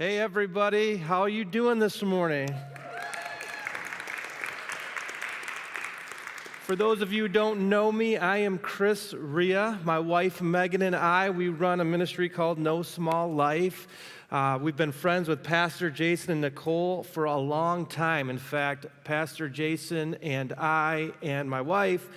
Hey everybody, how are you doing this morning? For those of you who don't know me, I am Chris Ria. My wife Megan and I, we run a ministry called No Small Life. We've been friends with Pastor Jason and Nicole for a long time. In fact, Pastor Jason and I and my wife,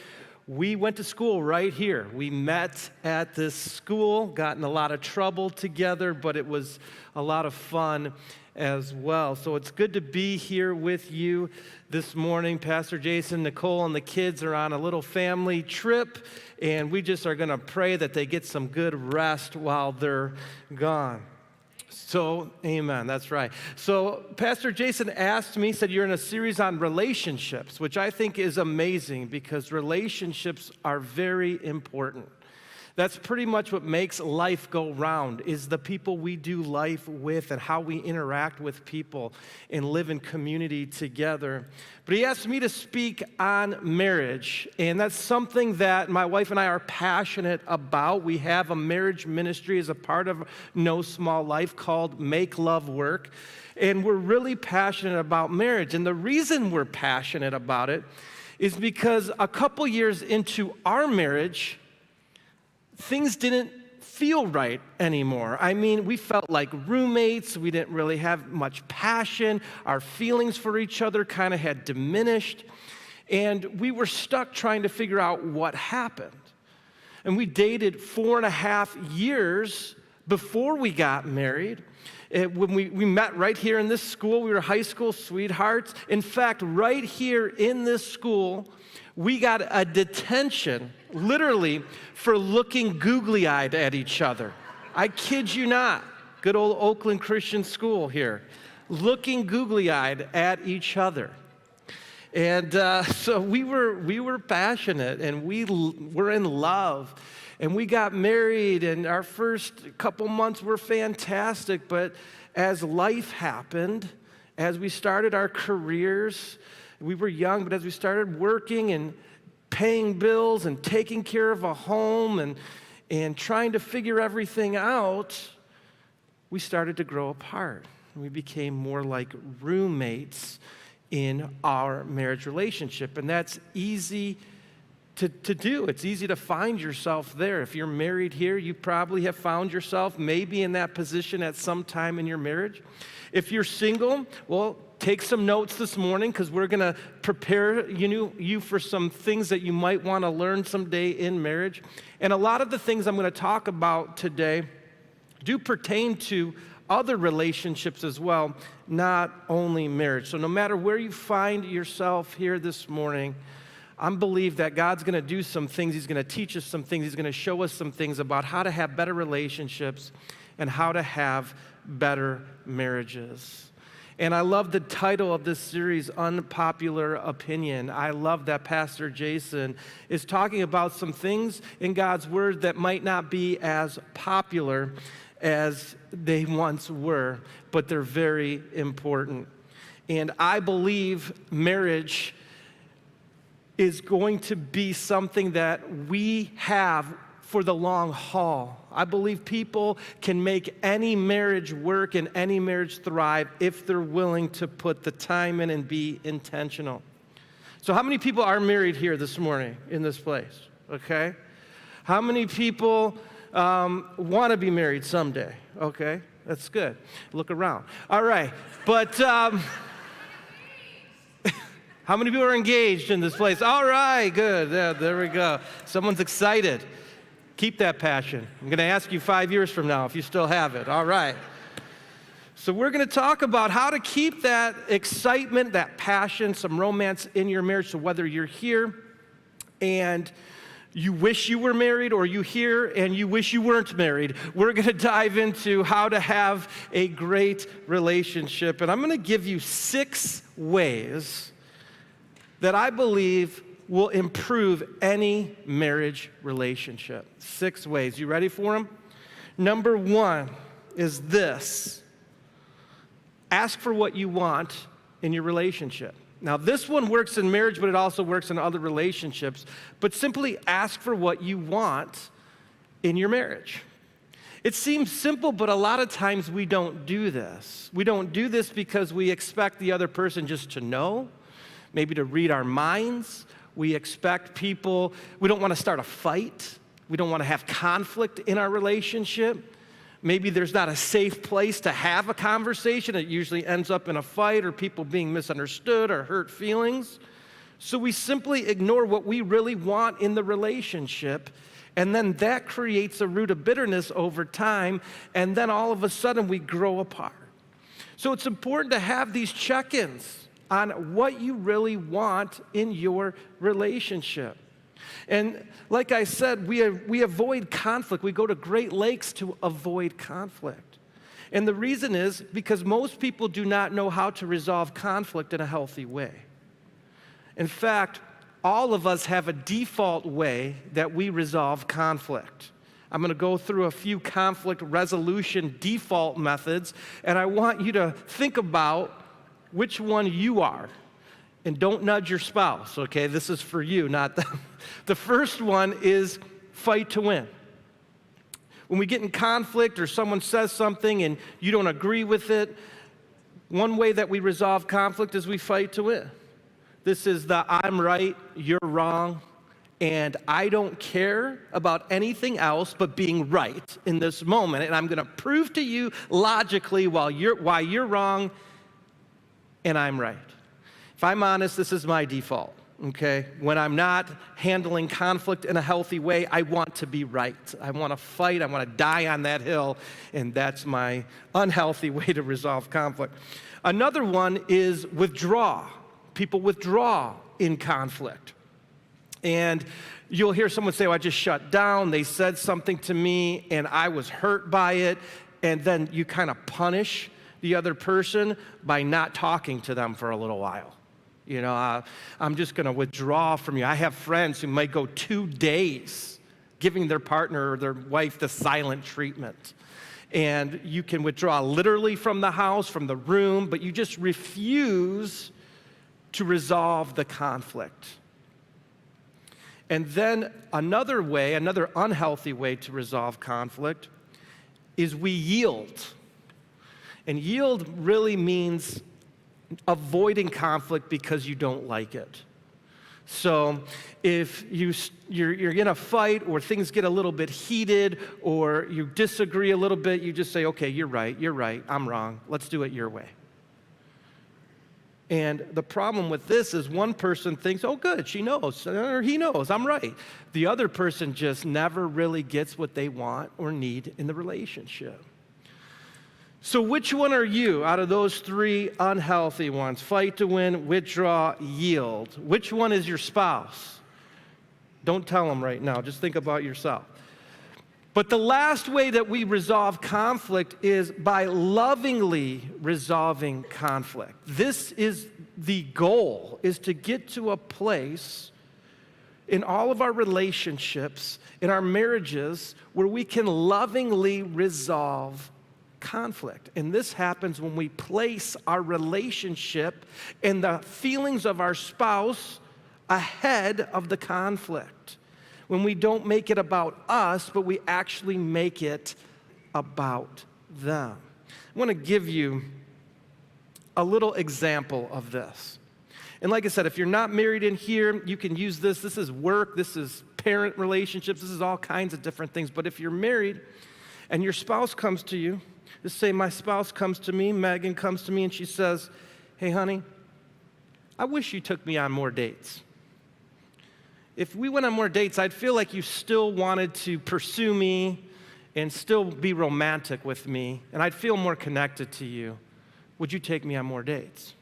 we went to school right here. We met at this school, got in a lot of trouble together, but it was a lot of fun as well. So it's good to be here with you this morning. Pastor Jason, Nicole, and the kids are on a little family trip, and we just are going to pray that they get some good rest while they're gone. So, amen, that's right. So, Pastor Jason asked me, said, you're in a series on relationships, which I think is amazing because relationships are very important. That's pretty much what makes life go round, is the people we do life with and how we interact with people and live in community together. But he asked me to speak on marriage, and that's something that my wife and I are passionate about. We have a marriage ministry as a part of No Small Life called Make Love Work, and we're really passionate about marriage. And the reason we're passionate about it is because a couple years into our marriage, things didn't feel right anymore. I mean, we felt like roommates. We didn't really have much passion. Our feelings for each other kind of had diminished. And we were stuck trying to figure out what happened. And we dated 4.5 years before we got married. When we met right here in this school, we were high school sweethearts. In fact, right here in this school, we got a detention, literally, for looking googly-eyed at each other. I kid you not. Good old Oakland Christian School here. Looking googly-eyed at each other. And so we were passionate, and we were in love. And we got married, and our first couple months were fantastic. But as life happened, as we started our careers, we were young, but as we started working and paying bills and taking care of a home and trying to figure everything out, we started to grow apart. We became more like roommates in our marriage relationship, and that's easy to do. It's easy to find yourself there. If you're married here, you probably have found yourself maybe in that position at some time in your marriage. If you're single, well, take some notes this morning because we're going to prepare you for some things that you might want to learn someday in marriage. And a lot of the things I'm going to talk about today do pertain to other relationships as well, not only marriage. So no matter where you find yourself here this morning, I believe that God's going to do some things. He's going to teach us some things. He's going to show us some things about how to have better relationships and how to have better marriages. And I love the title of this series, Unpopular Opinion. I love that Pastor Jason is talking about some things in God's Word that might not be as popular as they once were, but they're very important. And I believe marriage is going to be something that we have for the long haul. I believe people can make any marriage work and any marriage thrive if they're willing to put the time in and be intentional. So how many people are married here this morning in this place? Okay. How many people want to be married someday? Okay, that's good. Look around. All right, but how many people are engaged in this place? All right, good. Yeah, there we go. Someone's excited. Keep that passion. I'm going to ask you 5 years from now if you still have it. All right. So we're going to talk about how to keep that excitement, that passion, some romance in your marriage. So whether you're here and you wish you were married or you here and you wish you weren't married, we're going to dive into how to have a great relationship. And I'm going to give you 6 ways that I believe will improve any marriage relationship. 6 ways. You ready for them? Number 1 is this. Ask for what you want in your relationship. Now, this one works in marriage, but it also works in other relationships. But simply ask for what you want in your marriage. It seems simple, but a lot of times we don't do this. We don't do this because we expect the other person just to know, maybe to read our minds. We expect people, we don't want to start a fight. We don't want to have conflict in our relationship. Maybe there's not a safe place to have a conversation. It usually ends up in a fight or people being misunderstood or hurt feelings. So we simply ignore what we really want in the relationship, and then that creates a root of bitterness over time, and then all of a sudden we grow apart. So it's important to have these check-ins on what you really want in your relationship. And like I said, we avoid conflict. We go to great lengths to avoid conflict. And the reason is because most people do not know how to resolve conflict in a healthy way. In fact, all of us have a default way that we resolve conflict. I'm going to go through a few conflict resolution default methods, and I want you to think about which one you are. And don't nudge your spouse, okay? This is for you, not them. The first one is fight to win. When we get in conflict or someone says something and you don't agree with it, one way that we resolve conflict is we fight to win. This is the I'm right, you're wrong, and I don't care about anything else but being right in this moment, and I'm going to prove to you logically why you're wrong and I'm right. If I'm honest, this is my default, okay? When I'm not handling conflict in a healthy way, I want to be right. I want to fight, I want to die on that hill, and that's my unhealthy way to resolve conflict. Another one is withdraw. People withdraw in conflict. And you'll hear someone say, I just shut down. They said something to me, and I was hurt by it. And then you kind of punish the other person by not talking to them for a little while. You know, I'm just going to withdraw from you. I have friends who might go 2 days giving their partner or their wife the silent treatment. And you can withdraw literally from the house, from the room, but you just refuse to resolve the conflict. And then another way, another unhealthy way to resolve conflict is we yield. And yield really means avoiding conflict because you don't like it. So if you're in a fight or things get a little bit heated or you disagree a little bit, you just say, okay, you're right, I'm wrong, let's do it your way. And the problem with this is one person thinks, oh good, she knows, or he knows, I'm right. The other person just never really gets what they want or need in the relationship. So which one are you out of those three unhealthy ones? Fight to win, withdraw, yield. Which one is your spouse? Don't tell them right now, just think about yourself. But the last way that we resolve conflict is by lovingly resolving conflict. This is the goal, is to get to a place in all of our relationships, in our marriages, where we can lovingly resolve conflict. And this happens when we place our relationship and the feelings of our spouse ahead of the conflict. When we don't make it about us, but we actually make it about them. I want to give you a little example of this. And like I said, if you're not married in here, you can use this. This is work, this is parent relationships, this is all kinds of different things. But if you're married and your spouse comes to you, just say, my spouse comes to me, Megan comes to me, and she says, hey, honey, I wish you took me on more dates. If we went on more dates, I'd feel like you still wanted to pursue me and still be romantic with me, and I'd feel more connected to you. Would you take me on more dates?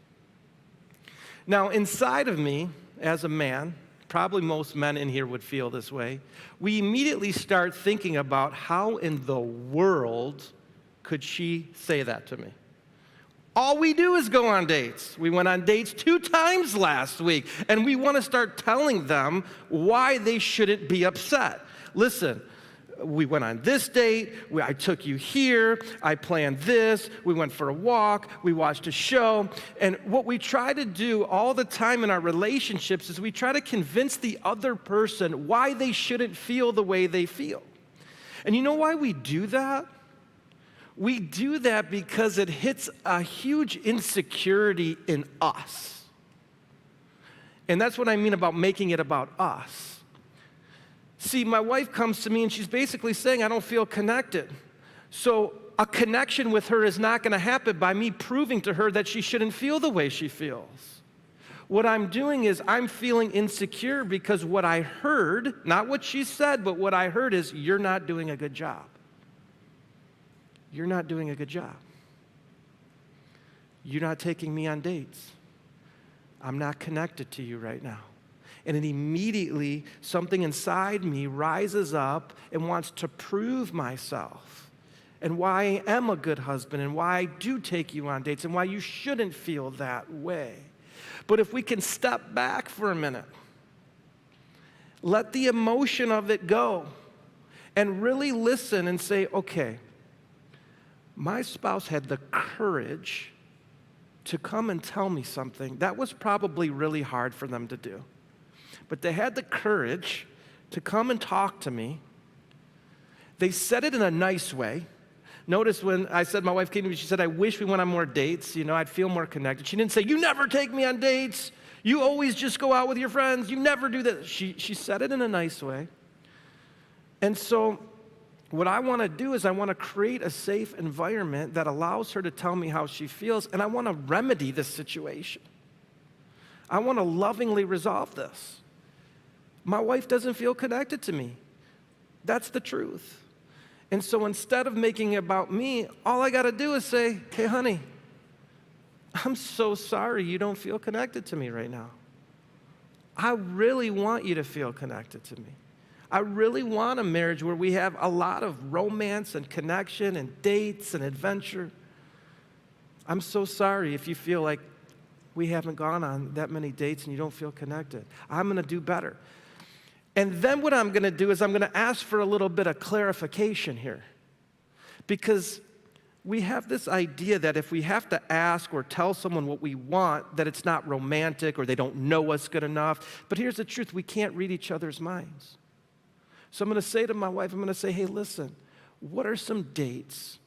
Now, inside of me, as a man, probably most men in here would feel this way, we immediately start thinking about how in the world could she say that to me? All we do is go on dates. We went on dates 2 times last week, and we want to start telling them why they shouldn't be upset. Listen, we went on this date, I took you here, I planned this, we went for a walk, we watched a show, and what we try to do all the time in our relationships is we try to convince the other person why they shouldn't feel the way they feel. And you know why we do that? We do that because it hits a huge insecurity in us. And that's what I mean about making it about us. See, my wife comes to me and she's basically saying, I don't feel connected. So a connection with her is not going to happen by me proving to her that she shouldn't feel the way she feels. What I'm doing is I'm feeling insecure because what I heard, not what she said, but what I heard is, you're not doing a good job. You're not doing a good job. You're not taking me on dates. I'm not connected to you right now. And then immediately something inside me rises up and wants to prove myself and why I am a good husband and why I do take you on dates and why you shouldn't feel that way. But if we can step back for a minute, let the emotion of it go, and really listen and say, okay, my spouse had the courage to come and tell me something. That was probably really hard for them to do. But they had the courage to come and talk to me. They said it in a nice way. Notice when I said, my wife came to me, she said, I wish we went on more dates. I'd feel more connected. She didn't say, you never take me on dates. You always just go out with your friends. You never do that. She said it in a nice way. And so what I want to do is I want to create a safe environment that allows her to tell me how she feels, and I want to remedy this situation. I want to lovingly resolve this. My wife doesn't feel connected to me. That's the truth. And so instead of making it about me, all I got to do is say, hey, honey, I'm so sorry you don't feel connected to me right now. I really want you to feel connected to me. I really want a marriage where we have a lot of romance and connection and dates and adventure. I'm so sorry if you feel like we haven't gone on that many dates and you don't feel connected. I'm going to do better. And then what I'm going to do is I'm going to ask for a little bit of clarification here. Because we have this idea that if we have to ask or tell someone what we want, that it's not romantic or they don't know us good enough. But here's the truth, we can't read each other's minds. So I'm going to say to my wife, I'm going to say, hey, listen, what are some dates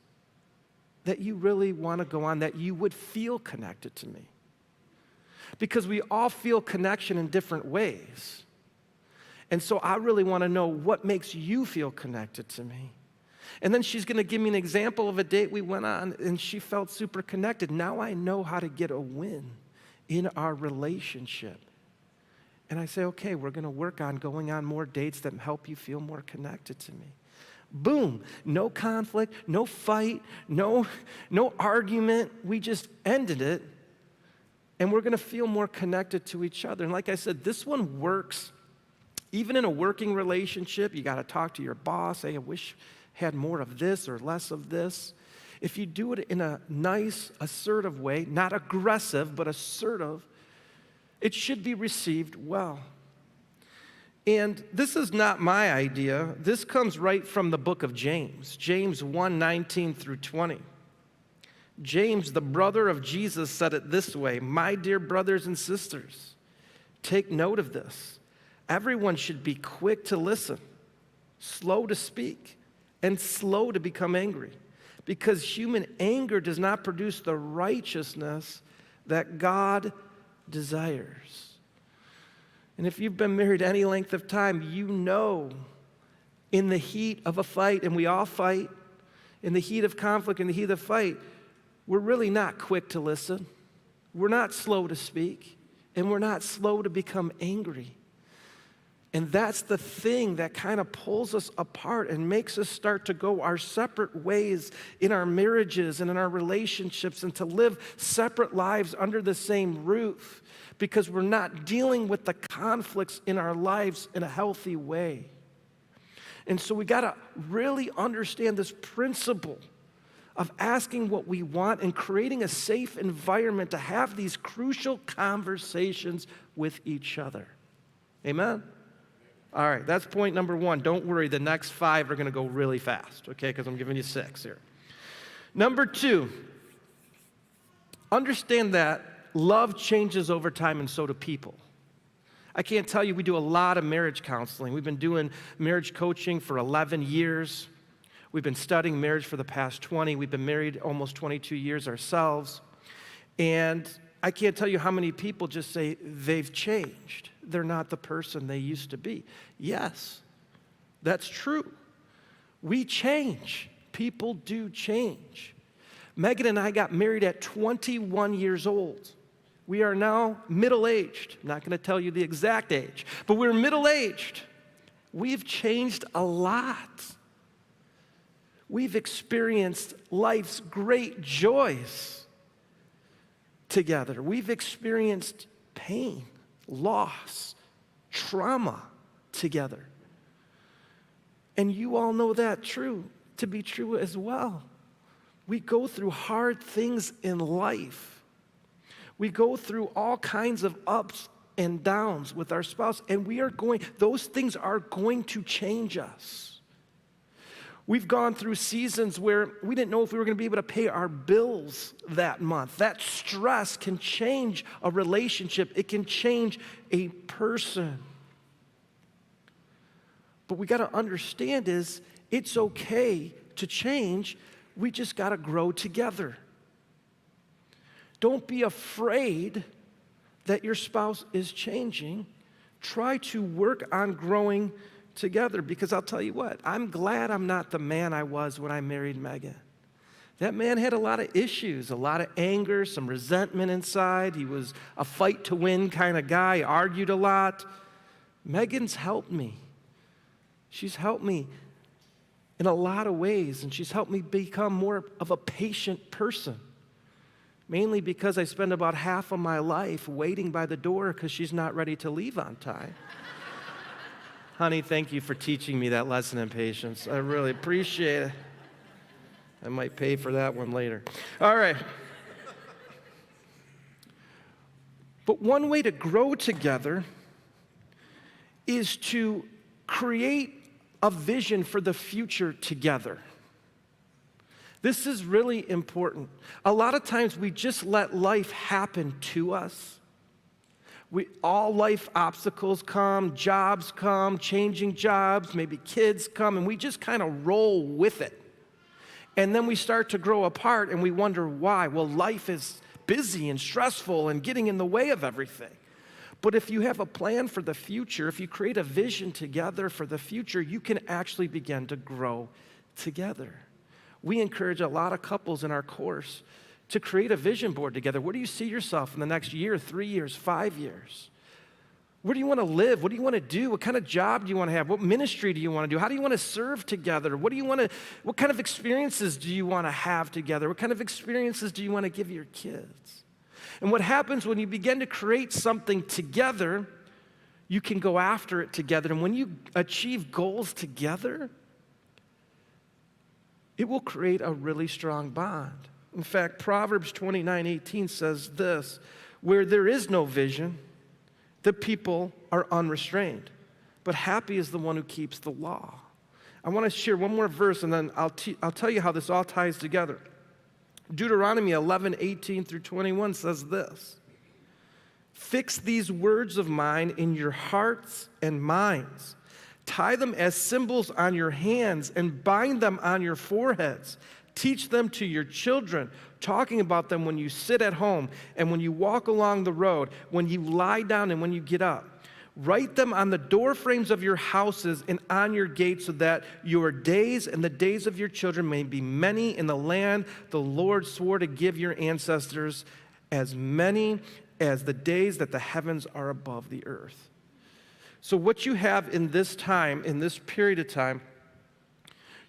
that you really want to go on that you would feel connected to me? Because we all feel connection in different ways. And so I really want to know what makes you feel connected to me. And then she's going to give me an example of a date we went on, and she felt super connected. Now I know how to get a win in our relationship. And I say, okay, we're going to work on going on more dates that help you feel more connected to me. Boom, no conflict, no fight, no argument. We just ended it, and we're going to feel more connected to each other. And like I said, this one works. Even in a working relationship, you got to talk to your boss. Hey, I wish I had more of this or less of this. If you do it in a nice, assertive way, not aggressive, but assertive, it should be received well. And this is not my idea. This comes right from the book of James, James 1:19 through 20. James, the brother of Jesus, said it this way, my dear brothers and sisters, take note of this. Everyone should be quick to listen, slow to speak, and slow to become angry, because human anger does not produce the righteousness that God desires. And if you've been married any length of time, you know in the heat of a fight, and we all fight, in the heat of conflict, in the heat of the fight, we're really not quick to listen. We're not slow to speak, and we're not slow to become angry. And that's the thing that kind of pulls us apart and makes us start to go our separate ways in our marriages and in our relationships and to live separate lives under the same roof because we're not dealing with the conflicts in our lives in a healthy way. And so we got to really understand this principle of asking what we want and creating a safe environment to have these crucial conversations with each other. Amen? All right, that's point number one. Don't worry, the next 5 are going to go really fast, okay, because I'm giving you 6 here. Number 2, understand that love changes over time and so do people. I can't tell you, we do a lot of marriage counseling. We've been doing marriage coaching for 11 years. We've been studying marriage for the past 20. We've been married almost 22 years ourselves. And I can't tell you how many people just say they've changed. They're not the person they used to be. Yes, that's true. We change. People do change. Megan and I got married at 21 years old. We are now middle-aged. I'm not going to tell you the exact age, but we're middle-aged. We've changed a lot. We've experienced life's great joys together. We've experienced pain, loss, trauma together. And you all know that to be true as well. We go through hard things in life. We go through all kinds of ups and downs with our spouse, and those things are going to change us. We've gone through seasons where we didn't know if we were going to be able to pay our bills that month. That stress can change a relationship. It can change a person. But we got to understand is it's okay to change. We just got to grow together. Don't be afraid that your spouse is changing. Try to work on growing together, because I'll tell you what, I'm glad I'm not the man I was when I married Megan. That man had a lot of issues, a lot of anger, some resentment inside. He was a fight to win kind of guy, argued a lot. Megan's helped me. She's helped me in a lot of ways, and she's helped me become more of a patient person. Mainly because I spend about half of my life waiting by the door because she's not ready to leave on time. Honey, thank you for teaching me that lesson in patience. I really appreciate it. I might pay for that one later. All right. But one way to grow together is to create a vision for the future together. This is really important. A lot of times we just let life happen to us. All life obstacles come, jobs come, changing jobs, maybe kids come, and we just kind of roll with it. And then we start to grow apart and we wonder why. Well, life is busy and stressful and getting in the way of everything. But if you have a plan for the future, if you create a vision together for the future, you can actually begin to grow together. We encourage a lot of couples in our course to create a vision board together. Where do you see yourself in the next year, 3 years, 5 years? Where do you want to live? What do you want to do? What kind of job do you want to have? What ministry do you want to do? How do you want to serve together? What kind of experiences do you want to have together? What kind of experiences do you want to give your kids? And what happens when you begin to create something together, you can go after it together. And when you achieve goals together, it will create a really strong bond. In fact, Proverbs 29:18 says this, where there is no vision, the people are unrestrained, but happy is the one who keeps the law. I want to share one more verse, and then I'll tell you how this all ties together. Deuteronomy 11:18 through 21 says this, fix these words of mine in your hearts and minds. Tie them as symbols on your hands and bind them on your foreheads. Teach them to your children, talking about them when you sit at home and when you walk along the road, when you lie down and when you get up. Write them on the doorframes of your houses and on your gates so that your days and the days of your children may be many in the land the Lord swore to give your ancestors, as many as the days that the heavens are above the earth. So what you have in this time, in this period of time,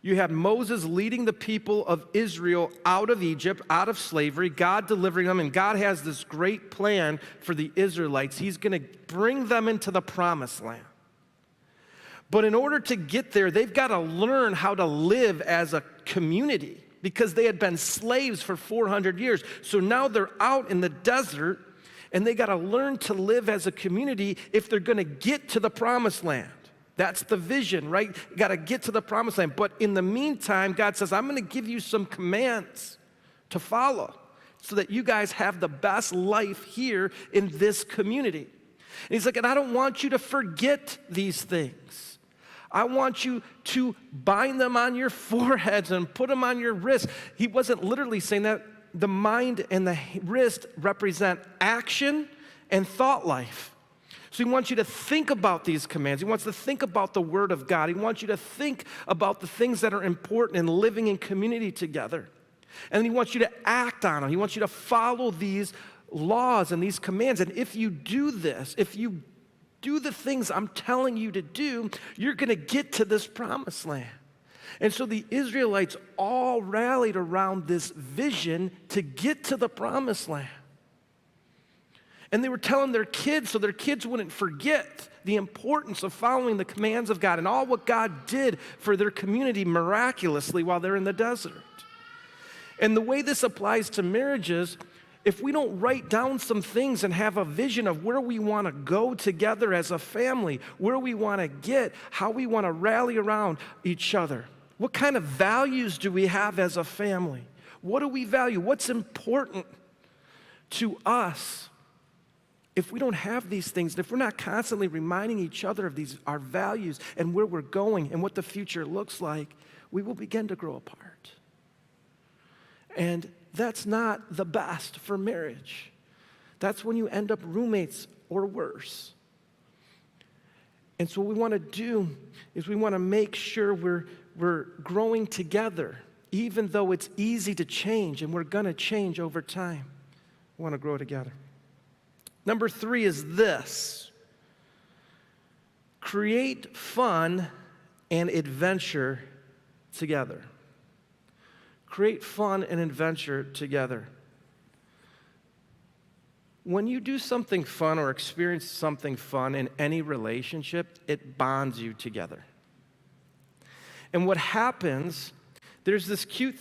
you have Moses leading the people of Israel out of Egypt, out of slavery, God delivering them, and God has this great plan for the Israelites. He's going to bring them into the promised land. But in order to get there, they've got to learn how to live as a community because they had been slaves for 400 years. So now they're out in the desert, and they got to learn to live as a community if they're going to get to the promised land. That's the vision, right? You got to get to the promised land. But in the meantime, God says, I'm going to give you some commands to follow so that you guys have the best life here in this community. And he's like, and I don't want you to forget these things. I want you to bind them on your foreheads and put them on your wrists. He wasn't literally saying that. The mind and the wrist represent action and thought life. So he wants you to think about these commands. He wants to think about the Word of God. He wants you to think about the things that are important in living in community together. And he wants you to act on them. He wants you to follow these laws and these commands. And if you do this, if you do the things I'm telling you to do, you're going to get to this promised land. And so the Israelites all rallied around this vision to get to the promised land. And they were telling their kids so their kids wouldn't forget the importance of following the commands of God and all what God did for their community miraculously while they're in the desert. And the way this applies to marriages, if we don't write down some things and have a vision of where we want to go together as a family, where we want to get, how we want to rally around each other, what kind of values do we have as a family? What do we value? What's important to us? If we don't have these things, and if we're not constantly reminding each other of these, our values and where we're going and what the future looks like, we will begin to grow apart. And that's not the best for marriage. That's when you end up roommates or worse. And so what we want to do is we want to make sure we're growing together, even though it's easy to change, and we're going to change over time. We want to grow together. Number 3 is this: create fun and adventure together. Create fun and adventure together. When you do something fun or experience something fun in any relationship, it bonds you together. And what happens, there's this cute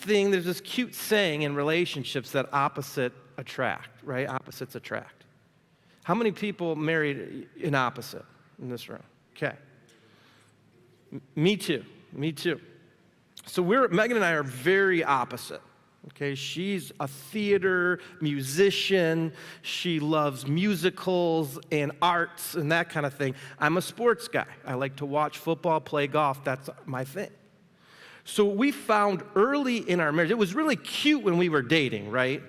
saying in relationships that opposites attract, right? Opposites attract. How many people married an opposite in this room? Okay. Me too. So Megan and I are very opposite. Okay, she's a theater musician. She loves musicals and arts and that kind of thing. I'm a sports guy. I like to watch football, play golf. That's my thing. So we found early in our marriage, it was really cute when we were dating, right?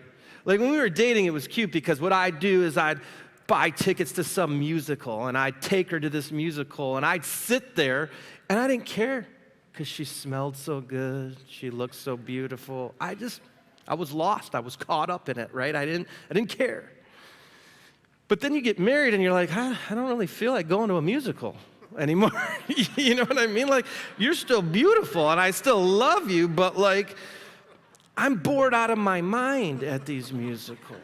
Like when we were dating, it was cute because what I'd do is I'd buy tickets to some musical and I'd take her to this musical and I'd sit there and I didn't care because she smelled so good. She looked so beautiful. I was lost. I was caught up in it, right? I didn't care. But then you get married and you're like, I don't really feel like going to a musical anymore. You know what I mean? Like, you're still beautiful and I still love you, but like, I'm bored out of my mind at these musicals.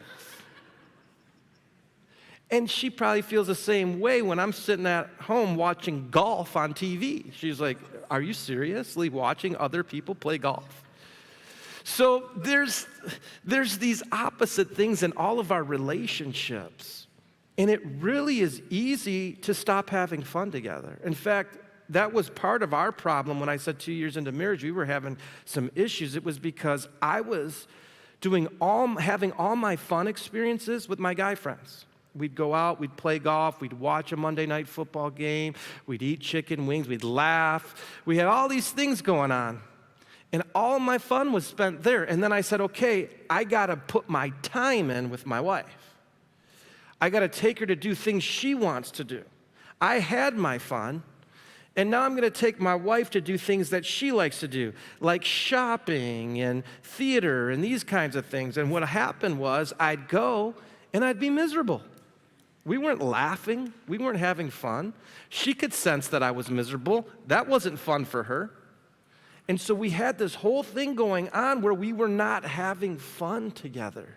And she probably feels the same way when I'm sitting at home watching golf on TV. She's like, are you seriously watching other people play golf? So there's these opposite things in all of our relationships. And it really is easy to stop having fun together. In fact, that was part of our problem when I said 2 years into marriage, we were having some issues. It was because I was having all my fun experiences with my guy friends. We'd go out, we'd play golf, we'd watch a Monday night football game, we'd eat chicken wings, we'd laugh. We had all these things going on. And all my fun was spent there. And then I said, okay, I got to put my time in with my wife. I got to take her to do things she wants to do. I had my fun, and now I'm going to take my wife to do things that she likes to do, like shopping and theater and these kinds of things. And what happened was I'd go and I'd be miserable. We weren't laughing. We weren't having fun. She could sense that I was miserable. That wasn't fun for her. And so we had this whole thing going on where we were not having fun together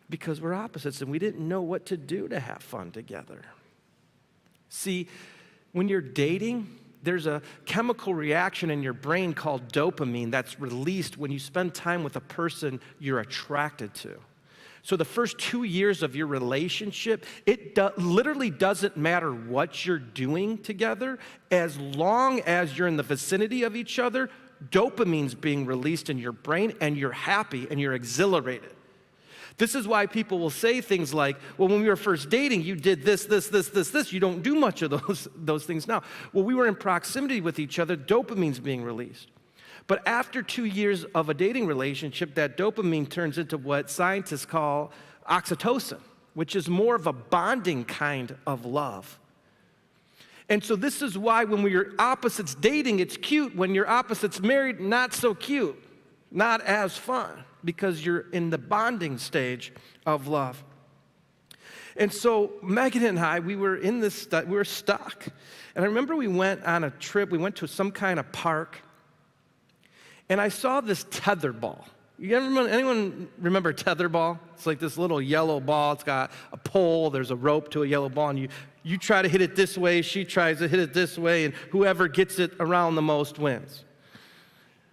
because we're opposites and we didn't know what to do to have fun together. See, when you're dating, there's a chemical reaction in your brain called dopamine that's released when you spend time with a person you're attracted to. So the first 2 years of your relationship, it literally doesn't matter what you're doing together. As long as you're in the vicinity of each other, dopamine's being released in your brain and you're happy and you're exhilarated. This is why people will say things like, well, when we were first dating, you did this, this, this, this, this. You don't do much of those things now. Well, we were in proximity with each other. Dopamine's being released. But after 2 years of a dating relationship, that dopamine turns into what scientists call oxytocin, which is more of a bonding kind of love. And so this is why when we're opposites dating, it's cute. When you're opposites married, not so cute, not as fun, because you're in the bonding stage of love. And so Megan and I, we were stuck. And I remember we went on a trip. We went to some kind of park, and I saw this tetherball. Anyone remember tetherball? It's like this little yellow ball. It's got a pole. There's a rope to a yellow ball, and you try to hit it this way. She tries to hit it this way, and whoever gets it around the most wins.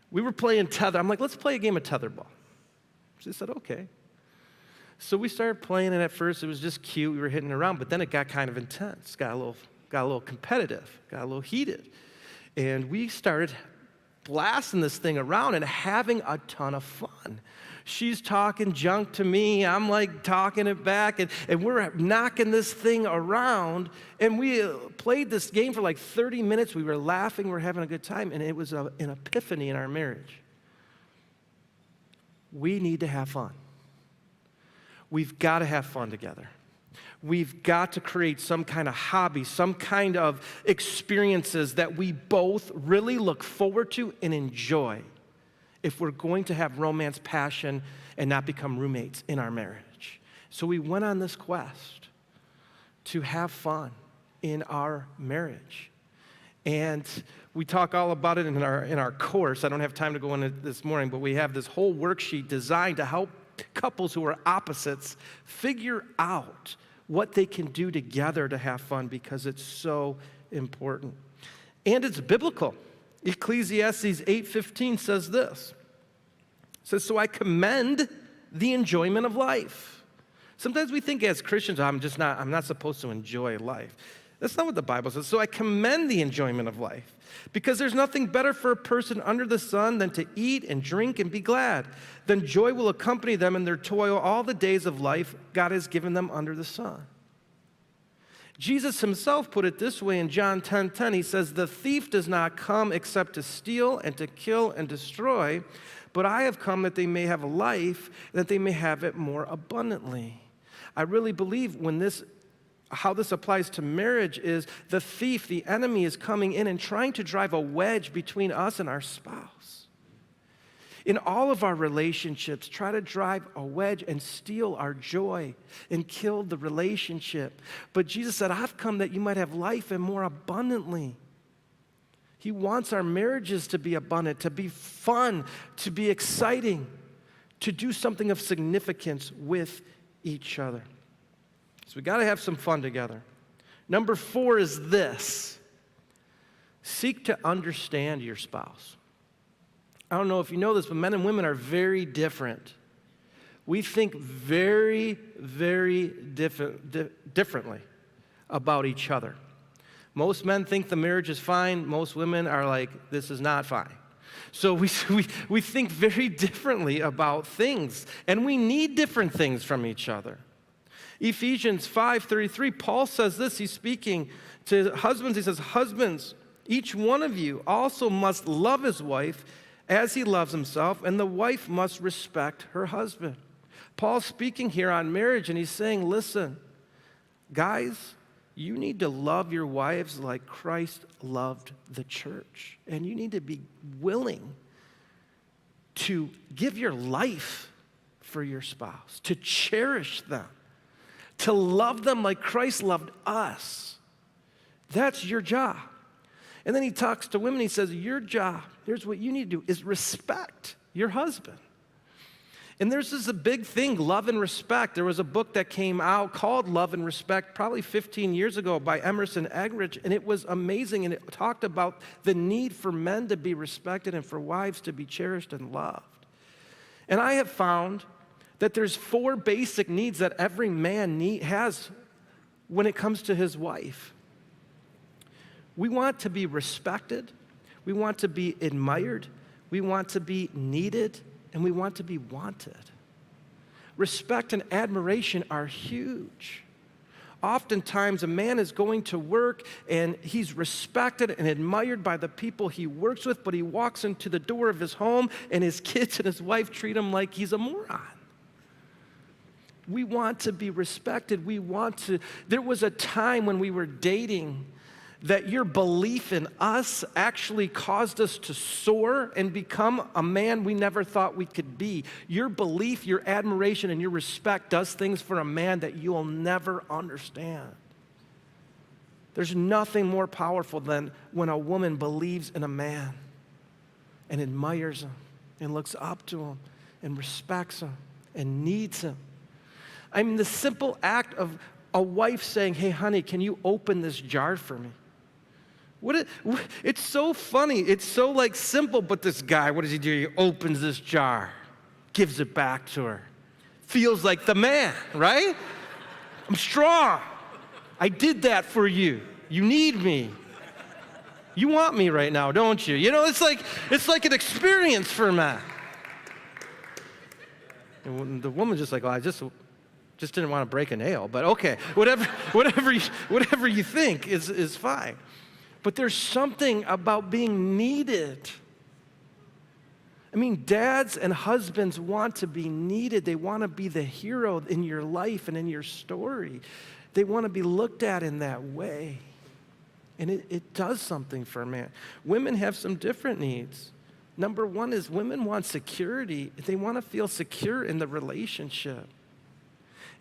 We were playing tether. I'm like, let's play a game of tetherball. She said, okay. So we started playing, and at first it was just cute. We were hitting around, but then it got kind of intense, got a little competitive, got a little heated. And we started blasting this thing around and having a ton of fun. She's talking junk to me. I'm like talking it back, and we're knocking this thing around. And we played this game for like 30 minutes. We were laughing. We were having a good time, and it was an epiphany in our marriage. We need to have fun. We've got to have fun together. We've got to create some kind of hobby, some kind of experiences that we both really look forward to and enjoy if we're going to have romance, passion, and not become roommates in our marriage. So we went on this quest to have fun in our marriage. And we talk all about it in our course. I don't have time to go into it this morning, but we have this whole worksheet designed to help couples who are opposites figure out what they can do together to have fun, because it's so important. And it's biblical. Ecclesiastes 8:15 says this. It says, so I commend the enjoyment of life. Sometimes we think as Christians, I'm not supposed to enjoy life. That's not what the Bible says. So I commend the enjoyment of life, because there's nothing better for a person under the sun than to eat and drink and be glad. Then joy will accompany them in their toil all the days of life God has given them under the sun. Jesus himself put it this way in John 10:10. He says, the thief does not come except to steal and to kill and destroy, but I have come that they may have a life, that they may have it more abundantly. I really believe how this applies to marriage is the thief, the enemy, is coming in and trying to drive a wedge between us and our spouse. In all of our relationships, try to drive a wedge and steal our joy and kill the relationship. But Jesus said, I've come that you might have life and more abundantly. He wants our marriages to be abundant, to be fun, to be exciting, to do something of significance with each other. So we got to have some fun together. Number 4 is this. Seek to understand your spouse. I don't know if you know this, but men and women are very different. We think very, very differently about each other. Most men think the marriage is fine. Most women are like, this is not fine. So we think very differently about things, and we need different things from each other. Ephesians 5:33, Paul says this. He's speaking to husbands. He says, husbands, each one of you also must love his wife as he loves himself, and the wife must respect her husband. Paul's speaking here on marriage, and he's saying, listen, guys, you need to love your wives like Christ loved the church. And you need to be willing to give your life for your spouse, to cherish them, to love them like Christ loved us. That's your job. And then he talks to women. He says, your job, here's what you need to do, is respect your husband. And there's a big thing, love and respect. There was a book that came out called Love and Respect probably 15 years ago by Emerson Eggerichs, and it was amazing, and it talked about the need for men to be respected and for wives to be cherished and loved. And I have found that there's 4 basic needs that every man has when it comes to his wife. We want to be respected, we want to be admired, we want to be needed, and we want to be wanted. Respect and admiration are huge. Oftentimes, a man is going to work and he's respected and admired by the people he works with, but he walks into the door of his home and his kids and his wife treat him like he's a moron. We want to be respected. There was a time when we were dating that your belief in us actually caused us to soar and become a man we never thought we could be. Your belief, your admiration, and your respect does things for a man that you'll never understand. There's nothing more powerful than when a woman believes in a man and admires him and looks up to him and respects him and needs him. I mean, the simple act of a wife saying, "Hey, honey, can you open this jar for me?" It's so funny. It's so simple, but this guy, what does he do? He opens this jar, gives it back to her. Feels like the man, right? I'm strong. I did that for you. You need me. You want me right now, don't you? You know, it's like an experience for a man. And the woman's just like, "Well, I just didn't want to break a nail, but okay, whatever you think is fine." But there's something about being needed. I mean, dads and husbands want to be needed. They want to be the hero in your life and in your story. They want to be looked at in that way. And it does something for a man. Women have some different needs. Number one is women want security. They want to feel secure in the relationship.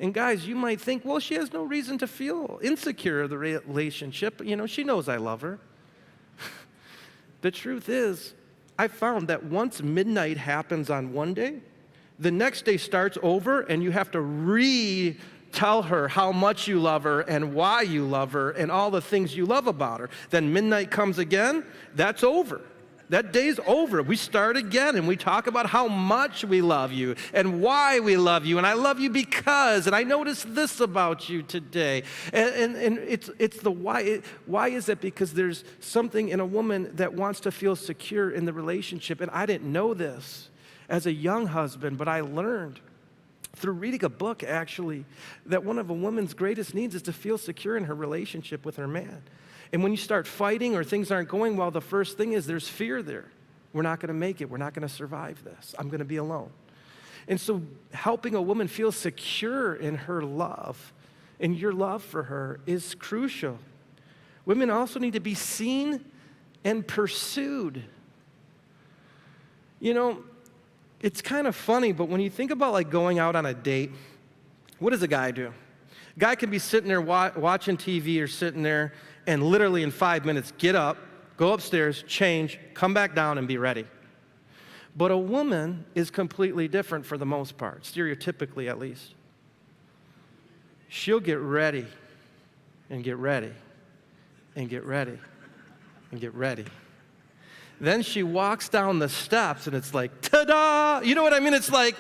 And guys, you might think, well, she has no reason to feel insecure in the relationship. You know, she knows I love her. The truth is, I found that once midnight happens on one day, the next day starts over and you have to tell her how much you love her and why you love her and all the things you love about her. Then midnight comes again, that's over. That day's over. We start again and we talk about how much we love you and why we love you. And I love you because, and I noticed this about you today. And it's the why. Why is that? Because there's something in a woman that wants to feel secure in the relationship. And I didn't know this as a young husband, but I learned through reading a book, actually, that one of a woman's greatest needs is to feel secure in her relationship with her man. And when you start fighting or things aren't going well, the first thing is there's fear there. We're not going to make it. We're not going to survive this. I'm going to be alone. And so helping a woman feel secure in her love and your love for her is crucial. Women also need to be seen and pursued. You know, it's kind of funny, but when you think about going out on a date, what does a guy do? A guy can be sitting there watching TV or sitting there and literally in 5 minutes get up, go upstairs, change, come back down and be ready. But a woman is completely different for the most part, stereotypically at least. She'll get ready and get ready and get ready and get ready. Then she walks down the steps and it's like, ta-da! You know what I mean? It's like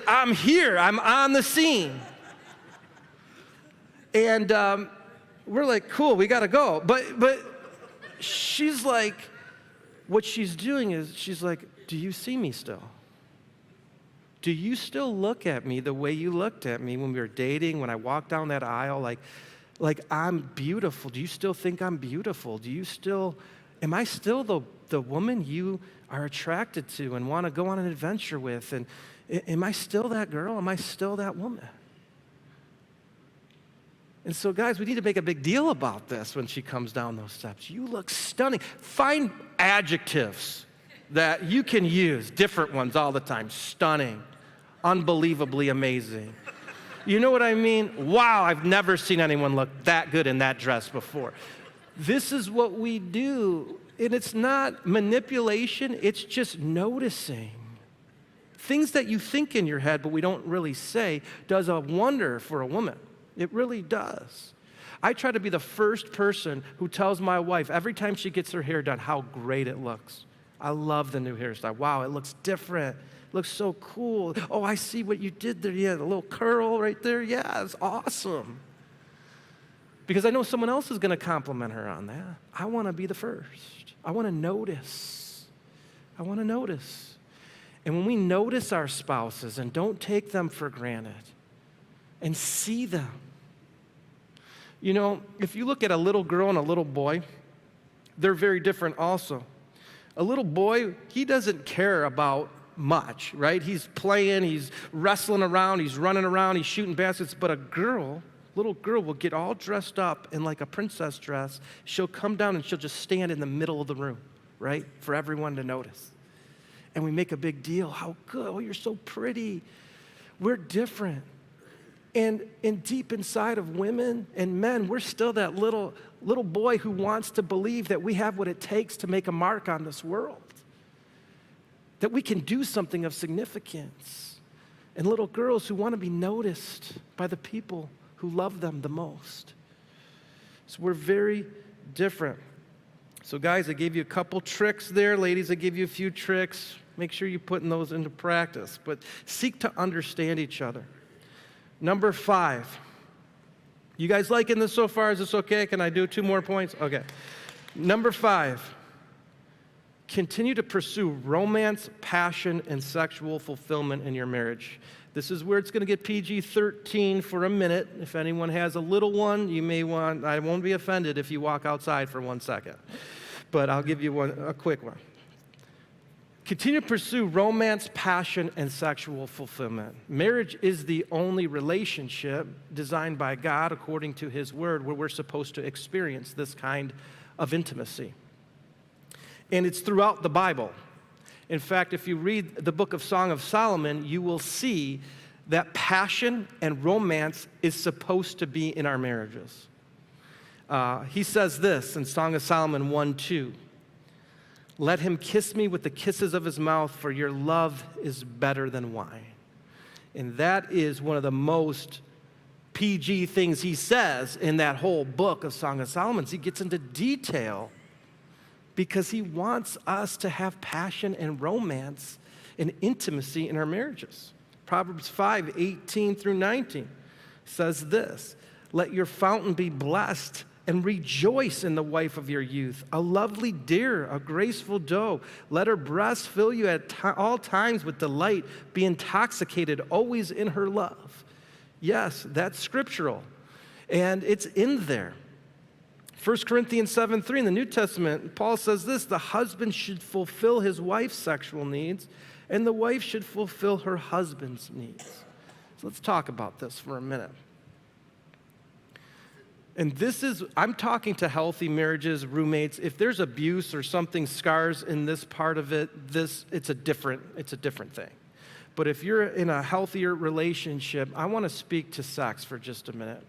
I'm here, I'm on the scene. And we're like, cool, we gotta go. But she's like, what she's doing is she's like, do you see me still? Do you still look at me the way you looked at me when we were dating, when I walked down that aisle, like I'm beautiful? Do you still think I'm beautiful? Am I still the woman you are attracted to and want to go on an adventure with? And am I still that girl? Am I still that woman? And so, guys, we need to make a big deal about this when she comes down those steps. You look stunning. Find adjectives that you can use, different ones all the time. Stunning, unbelievably amazing. You know what I mean? Wow, I've never seen anyone look that good in that dress before. This is what we do, and it's not manipulation, it's just noticing. Things that you think in your head but we don't really say does a wonder for a woman. It really does. I try to be the first person who tells my wife every time she gets her hair done how great it looks. I love the new hairstyle. Wow, it looks different. It looks so cool. Oh, I see what you did there. Yeah, the little curl right there. Yeah, it's awesome. Because I know someone else is going to compliment her on that. I want to be the first. I want to notice. I want to notice. And when we notice our spouses and don't take them for granted and see them, you know, if you look at a little girl and a little boy, they're very different also. A little boy, he doesn't care about much, right? He's playing, he's wrestling around, he's running around, he's shooting baskets. But a little girl will get all dressed up in like a princess dress. She'll come down and she'll just stand in the middle of the room, right? For everyone to notice. And we make a big deal. How good. Oh, you're so pretty. We're different. And deep inside of women and men, we're still that little boy who wants to believe that we have what it takes to make a mark on this world, that we can do something of significance, and little girls who want to be noticed by the people who love them the most. So we're very different. So guys, I gave you a couple tricks there. Ladies, I gave you a few tricks. Make sure you're putting those into practice, but seek to understand each other. Number 5. You guys liking this so far? Is this okay? Can I do 2 more points? Okay. Number 5. Continue to pursue romance, passion, and sexual fulfillment in your marriage. This is where it's going to get PG-13 for a minute. If anyone has a little one, I won't be offended if you walk outside for 1 second. But I'll give you a quick one. Continue to pursue romance, passion, and sexual fulfillment. Marriage is the only relationship designed by God according to His Word where we're supposed to experience this kind of intimacy. And it's throughout the Bible. In fact, if you read the book of Song of Solomon, you will see that passion and romance is supposed to be in our marriages. He says this in Song of Solomon 1:2. Let him kiss me with the kisses of his mouth, for your love is better than wine. And that is one of the most PG things he says in that whole book of Song of Solomon. He gets into detail because he wants us to have passion and romance and intimacy in our marriages. Proverbs 5:18 through 19 says this, let your fountain be blessed and rejoice in the wife of your youth, a lovely deer, a graceful doe. Let her breast fill you at all times with delight. Be intoxicated always in her love. Yes, that's scriptural, and it's in there. 1 Corinthians 7:3 in the New Testament, Paul says this, the husband should fulfill his wife's sexual needs, and the wife should fulfill her husband's needs. So let's talk about this for a minute. And I'm talking to healthy marriages, roommates. If there's abuse or something scars in this part of it, it's a different thing. But if you're in a healthier relationship, I want to speak to sex for just a minute.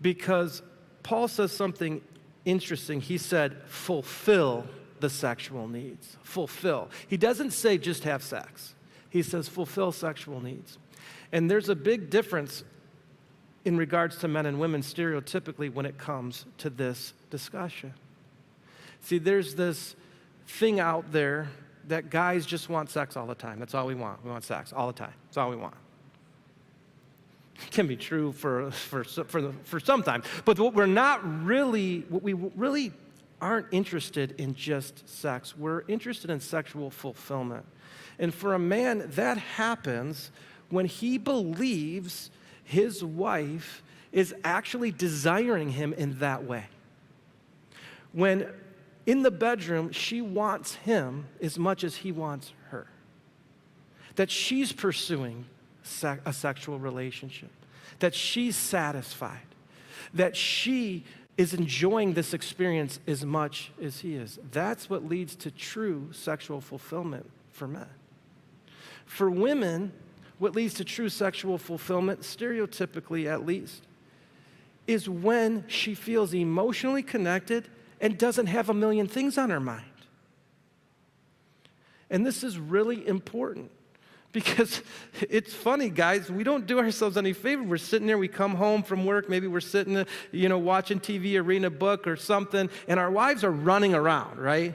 Because Paul says something interesting. He said, fulfill the sexual needs. Fulfill. He doesn't say just have sex. He says fulfill sexual needs. And there's a big difference in regards to men and women stereotypically when it comes to this discussion. See, there's this thing out there that guys just want sex all the time. That's all we want. We want sex all the time. That's all we want. It can be true for sometimes, but what we really aren't interested in just sex. We're interested in sexual fulfillment. And for a man, that happens when he believes his wife is actually desiring him in that way. When in the bedroom, she wants him as much as he wants her. That she's pursuing a sexual relationship. That she's satisfied. That she is enjoying this experience as much as he is. That's what leads to true sexual fulfillment for men. For women, what leads to true sexual fulfillment, stereotypically at least, is when she feels emotionally connected and doesn't have a million things on her mind. And this is really important because it's funny, guys, we don't do ourselves any favor. We're sitting there, we come home from work, maybe we're sitting, watching TV or reading a book or something, and our wives are running around, right?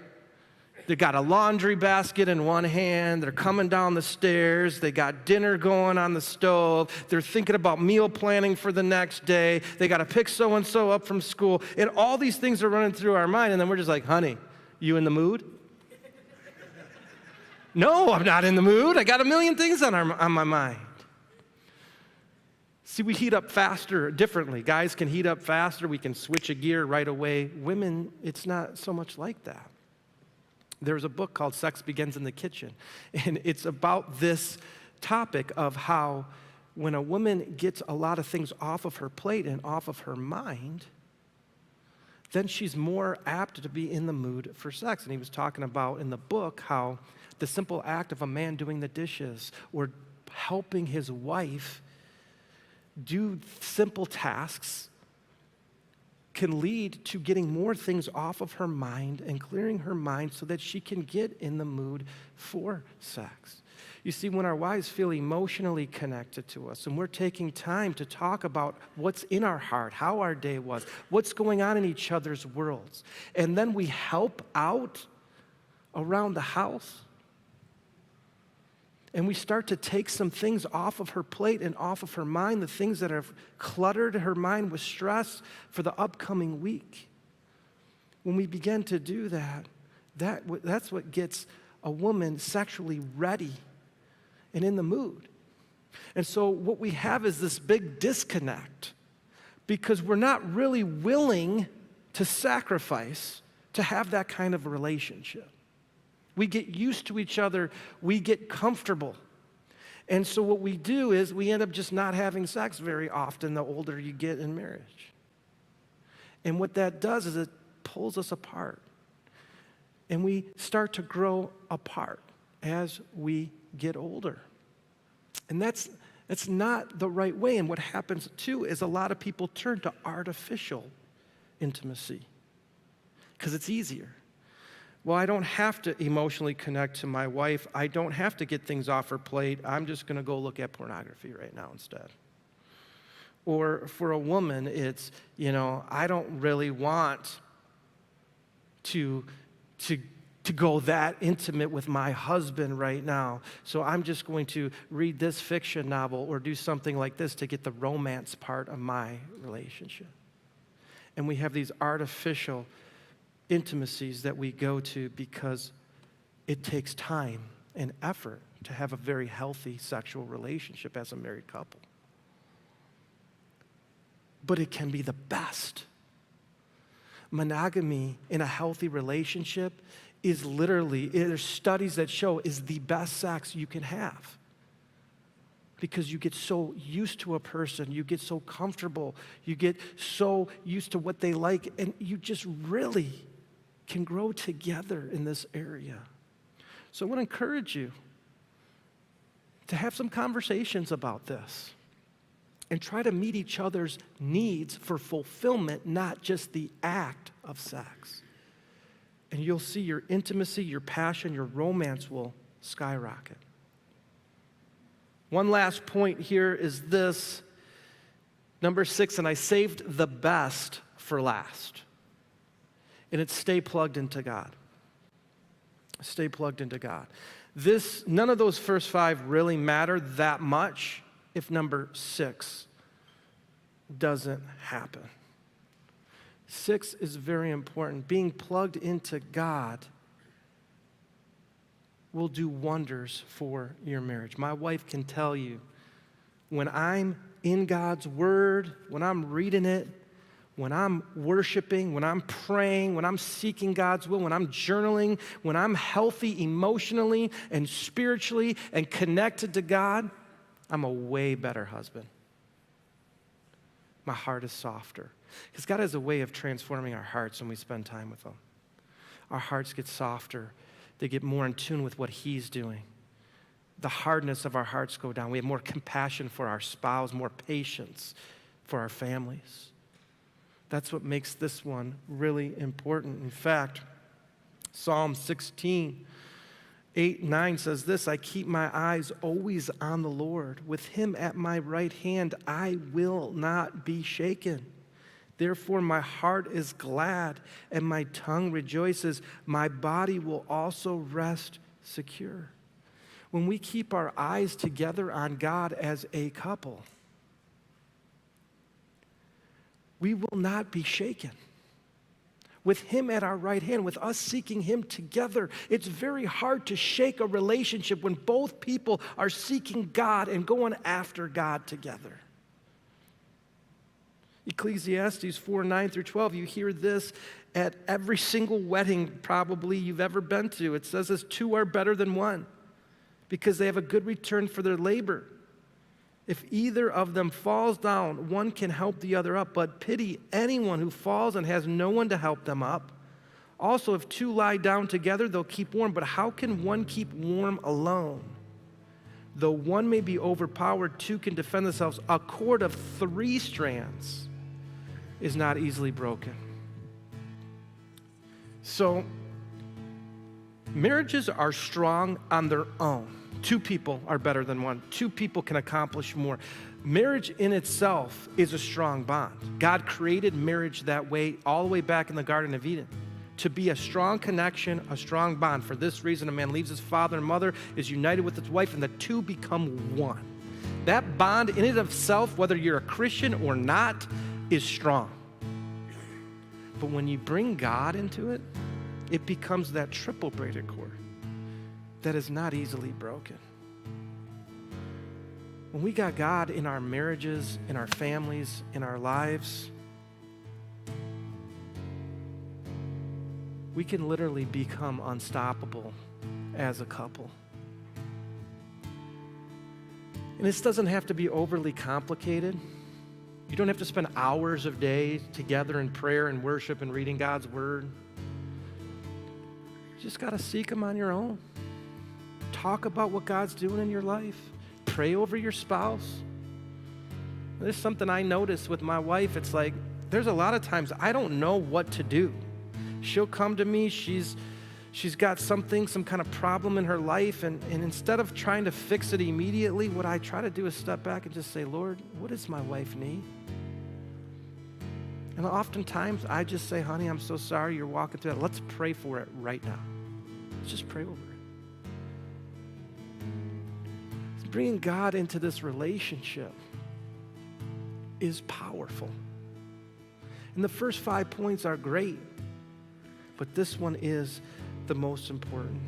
They got a laundry basket in one hand. They're coming down the stairs. They got dinner going on the stove. They're thinking about meal planning for the next day. They got to pick so-and-so up from school. And all these things are running through our mind. And then we're just like, honey, you in the mood? No, I'm not in the mood. I got a million things on my mind. See, we heat up faster differently. Guys can heat up faster. We can switch a gear right away. Women, it's not so much like that. There's a book called Sex Begins in the Kitchen, and it's about this topic of how when a woman gets a lot of things off of her plate and off of her mind, then she's more apt to be in the mood for sex. And he was talking about in the book how the simple act of a man doing the dishes or helping his wife do simple tasks can lead to getting more things off of her mind and clearing her mind so that she can get in the mood for sex. You see, when our wives feel emotionally connected to us and we're taking time to talk about what's in our heart, how our day was, what's going on in each other's worlds, and then we help out around the house, and we start to take some things off of her plate and off of her mind, the things that have cluttered her mind with stress for the upcoming week. When we begin to do that, that's what gets a woman sexually ready and in the mood. And so what we have is this big disconnect because we're not really willing to sacrifice to have that kind of a relationship. We get used to each other. We get comfortable. And so what we do is we end up just not having sex very often the older you get in marriage. And what that does is it pulls us apart. And we start to grow apart as we get older. And that's not the right way. And what happens too is a lot of people turn to artificial intimacy because it's easier. Well, I don't have to emotionally connect to my wife. I don't have to get things off her plate. I'm just going to go look at pornography right now instead. Or for a woman, it's, I don't really want to go that intimate with my husband right now. So I'm just going to read this fiction novel or do something like this to get the romance part of my relationship. And we have these artificial intimacies that we go to because it takes time and effort to have a very healthy sexual relationship as a married couple. But it can be the best. Monogamy in a healthy relationship is literally, there's studies that show, is the best sex you can have. Because you get so used to a person, you get so comfortable, you get so used to what they like, and you just really can grow together in this area. So I want to encourage you to have some conversations about this and try to meet each other's needs for fulfillment, not just the act of sex. And you'll see your intimacy, your passion, your romance will skyrocket. One last point here is this, number 6, and I saved the best for last. And it's stay plugged into God. Stay plugged into God. None of those first 5 really matter that much if number 6 doesn't happen. 6 is very important. Being plugged into God will do wonders for your marriage. My wife can tell you, when I'm in God's Word, when I'm reading it, when I'm worshiping, when I'm praying, when I'm seeking God's will, when I'm journaling, when I'm healthy emotionally and spiritually and connected to God, I'm a way better husband. My heart is softer. Because God has a way of transforming our hearts when we spend time with Him. Our hearts get softer. They get more in tune with what He's doing. The hardness of our hearts go down. We have more compassion for our spouse, more patience for our families. That's what makes this one really important. In fact, Psalm 16, 8 and 9 says this, I keep my eyes always on the Lord. With Him at my right hand, I will not be shaken. Therefore, my heart is glad and my tongue rejoices. My body will also rest secure. When we keep our eyes together on God as a couple, we will not be shaken. with him at our right hand, with us seeking him together. It's very hard to shake a relationship when both people are seeking God and going after God together. Ecclesiastes 4:9-12, you hear this at every single wedding probably you've ever been to. It says this, 2 are better than 1 because they have a good return for their labor. If either of them falls down, one can help the other up, but pity anyone who falls and has no one to help them up. Also, if 2 lie down together, they'll keep warm, but how can one keep warm alone? Though one may be overpowered, 2 can defend themselves. A cord of 3 strands is not easily broken. So, marriages are strong on their own. 2 people are better than 1. 2 people can accomplish more. Marriage in itself is a strong bond. God created marriage that way all the way back in the Garden of Eden, to be a strong connection, a strong bond. For this reason, a man leaves his father and mother, is united with his wife, and the 2 become one. That bond in and of itself, whether you're a Christian or not, is strong. But when you bring God into it, it becomes that triple braided cord that is not easily broken. When we got God in our marriages, in our families, in our lives, we can literally become unstoppable as a couple. And this doesn't have to be overly complicated. You don't have to spend hours of day together in prayer and worship and reading God's word. You just got to seek him on your own. Talk about what God's doing in your life. Pray over your spouse. There's something I notice with my wife. It's like, there's a lot of times I don't know what to do. She'll come to me, she's got some kind of problem in her life, and instead of trying to fix it immediately, what I try to do is step back and just say, Lord, what does my wife need? And oftentimes I just say, honey, I'm so sorry you're walking through that. Let's pray for it right now. Let's just pray over it. Bringing God into this relationship is powerful. And the first 5 points are great, but this one is the most important.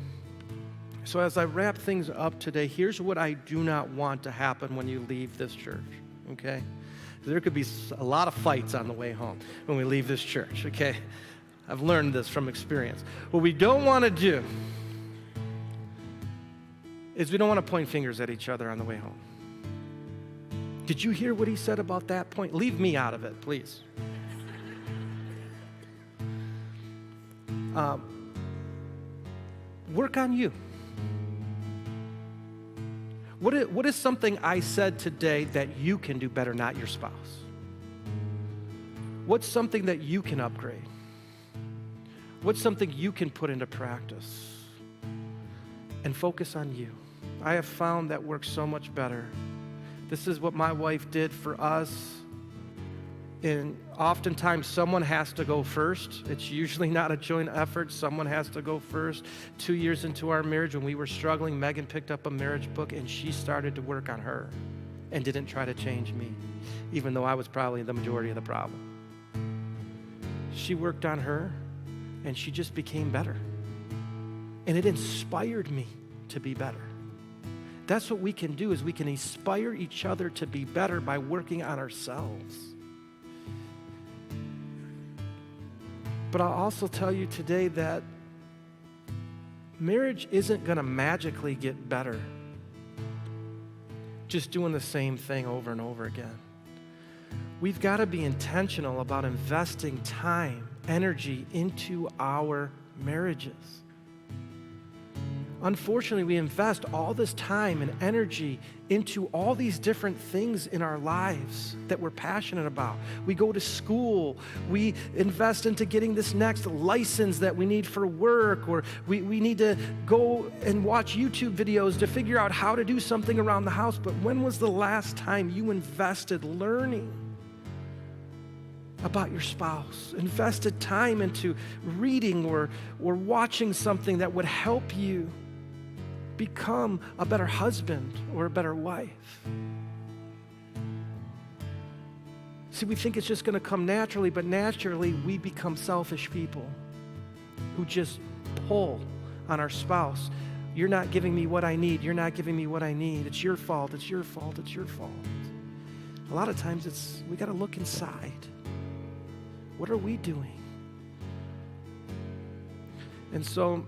So as I wrap things up today, here's what I do not want to happen when you leave this church, okay? There could be a lot of fights on the way home when we leave this church, okay? I've learned this from experience. What we don't want to do is we don't want to point fingers at each other on the way home. Did you hear what he said about that point? Leave me out of it, please. Work on you. What is something I said today that you can do better, not your spouse? What's something that you can upgrade? What's something you can put into practice? And focus on you. I have found that works so much better. This is what my wife did for us. And oftentimes someone has to go first. It's usually not a joint effort. Someone has to go first. 2 years into our marriage, when we were struggling, Megan picked up a marriage book and she started to work on her and didn't try to change me, even though I was probably the majority of the problem. She worked on her and she just became better. And it inspired me to be better. That's what we can do, is we can inspire each other to be better by working on ourselves. But I'll also tell you today that marriage isn't going to magically get better just doing the same thing over and over again. We've got to be intentional about investing time, energy into our marriages. Unfortunately, we invest all this time and energy into all these different things in our lives that we're passionate about. We go to school, we invest into getting this next license that we need for work, or we need to go and watch YouTube videos to figure out how to do something around the house. But when was the last time you invested learning about your spouse, invested time into reading or watching something that would help you become a better husband or a better wife? See, we think it's just going to come naturally, but naturally we become selfish people who just pull on our spouse. You're not giving me what I need. You're not giving me what I need. It's your fault. It's your fault. It's your fault. A lot of times we got to look inside. What are we doing? And so,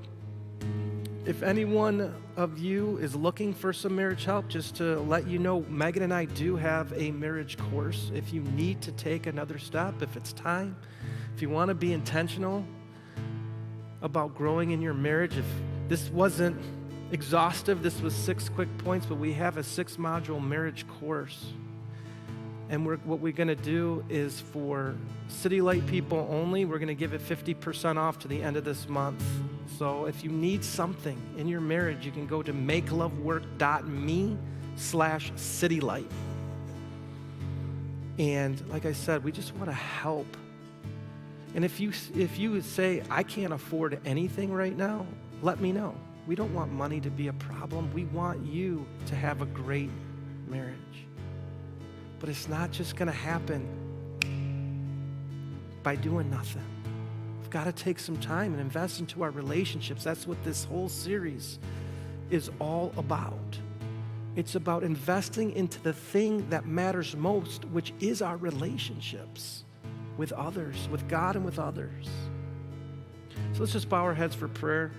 if anyone of you is looking for some marriage help, just to let you know, Megan and I do have a marriage course. If you need to take another step, if it's time, if you want to be intentional about growing in your marriage, if this wasn't exhaustive, this was 6 quick points, but we have a 6-module marriage course. And what we're going to do is for City Light people only, we're going to give it 50% off to the end of this month. So if you need something in your marriage, you can go to makelovework.me/citylight. And like I said, we just want to help. And if you say, I can't afford anything right now, let me know. We don't want money to be a problem. We want you to have a great marriage. But it's not just going to happen by doing nothing. We've got to take some time and invest into our relationships. That's what this whole series is all about. It's about investing into the thing that matters most, which is our relationships with others, with God and with others. So let's just bow our heads for prayer.